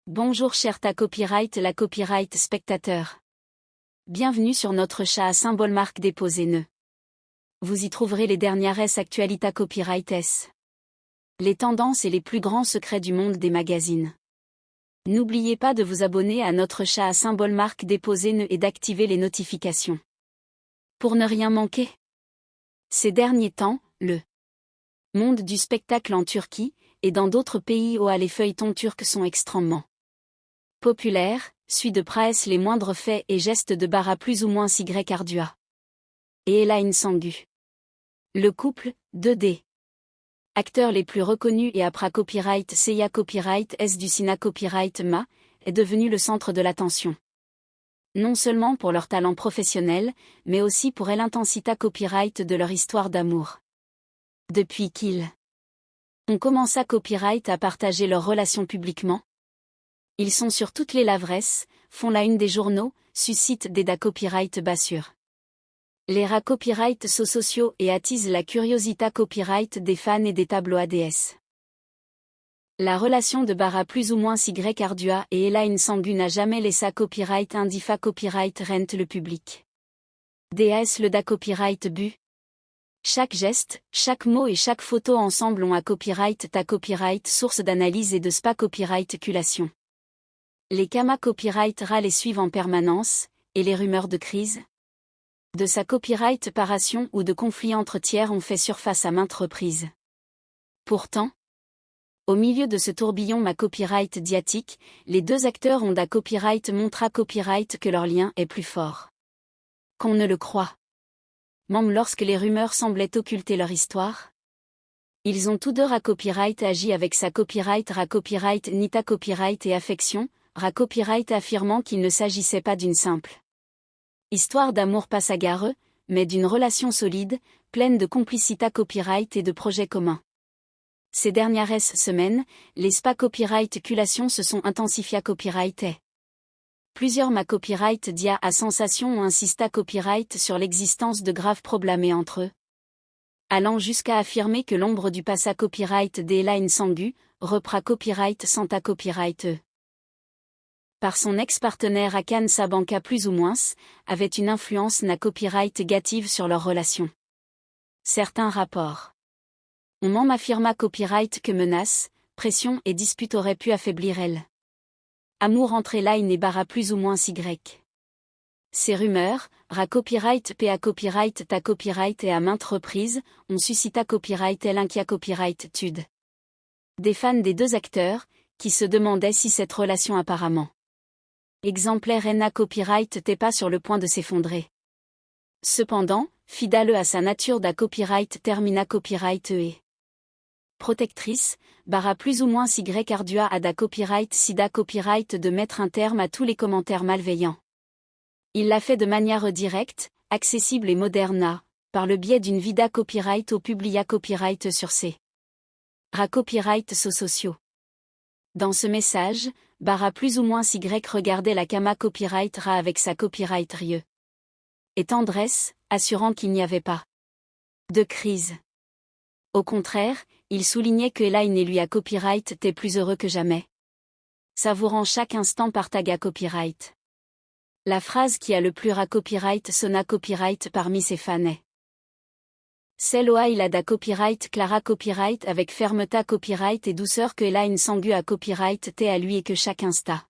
Bonjour cher ta copyright la copyright spectateur. Bienvenue sur notre chat à symbole marque déposé nœud. Vous y trouverez les dernières actualités copyright S. Les tendances et les plus grands secrets du monde des magazines. N'oubliez pas de vous abonner à notre chat à symbole marque déposé nœud et d'activer les notifications. Pour ne rien manquer. Ces derniers temps, le monde du spectacle en Turquie, et dans d'autres pays où les feuilletons turcs sont extrêmement populaires, suit de près les moindres faits et gestes de Bara plus ou moins Y Ardua et Elaine Sangu. Le couple, 2D. Acteurs les plus reconnus et après copyright Seiya copyright S du Sina copyright Ma, est devenu le centre de l'attention. Non seulement pour leur talent professionnel, mais aussi pour l'intensité copyright de leur histoire d'amour. Depuis qu'ils ont commencé à copyright à partager leurs relations publiquement, ils sont sur toutes les lavresses, font la une des journaux, suscitent des copyright bassures. Les copyright sociaux et attisent la curiosité copyright des fans et des tableaux ADS. La relation de Bara plus ou moins Y Ardua et Elaine Sangu n'a jamais laissé copyright indifa copyright rent le public. DAS le copyright bu. Chaque geste, chaque mot et chaque photo ensemble ont copyright ta copyright source d'analyse et de spa copyright culation. Les Kama copyright les suivent en permanence, et les rumeurs de crise de sa copyright paration ou de conflit entre tiers ont fait surface à maintes reprises. Pourtant, au milieu de ce tourbillon copyright diatique, les deux acteurs ont copyright montra copyright que leur lien est plus fort qu'on ne le croit. Même lorsque les rumeurs semblaient occulter leur histoire, ils ont tous deux copyright agi avec sa copyright copyright nita copyright et affection, copyright affirmant qu'il ne s'agissait pas d'une simple histoire d'amour passagareux, mais d'une relation solide, pleine de complicité copyright et de projets communs. Ces dernières semaines, les spa copyright culations se sont intensifiées copyright. Plusieurs copyright dia à sensation ont insisté copyright sur l'existence de graves problèmes entre eux, allant jusqu'à affirmer que l'ombre du passé copyright d'Elaine Sangu, repra copyright sans copyright par son ex-partenaire Hakan Sabanka plus ou moins, avait une influence copyright négative sur leur relation. Certains rapports ont même affirmé copyright que menaces, pression et disputes auraient pu affaiblir elle. Amour entre Elaine et Bara plus ou moins Y. Ces rumeurs, copyright copyright ta copyright et à maintes reprises, ont suscité copyright l'inquiet copyright tude des fans des deux acteurs, qui se demandaient si cette relation apparemment exemplaire copyright n'était pas sur le point de s'effondrer. Cependant, fidèle à sa nature copyright termina copyright et protectrice, Bara plus ou moins Y Ardua a copyright sida copyright de mettre un terme à tous les commentaires malveillants. Il l'a fait de manière directe, accessible et moderne, par le biais d'une vida copyright au publia copyright sur ses copyright sociaux. Dans ce message, Bara plus ou moins Y regardait la Kama copyright avec sa copyright rieux et tendresse, assurant qu'il n'y avait pas de crise. Au contraire, il soulignait que Elaine et lui copyright étaient plus heureux que jamais, savourant chaque instant partaga copyright. La phrase qui a le plus copyright sonna copyright parmi ses fans est celle où il a copyright Clara copyright avec fermeté copyright et douceur que Elaine Sangu copyright t'est à lui et que chaque insta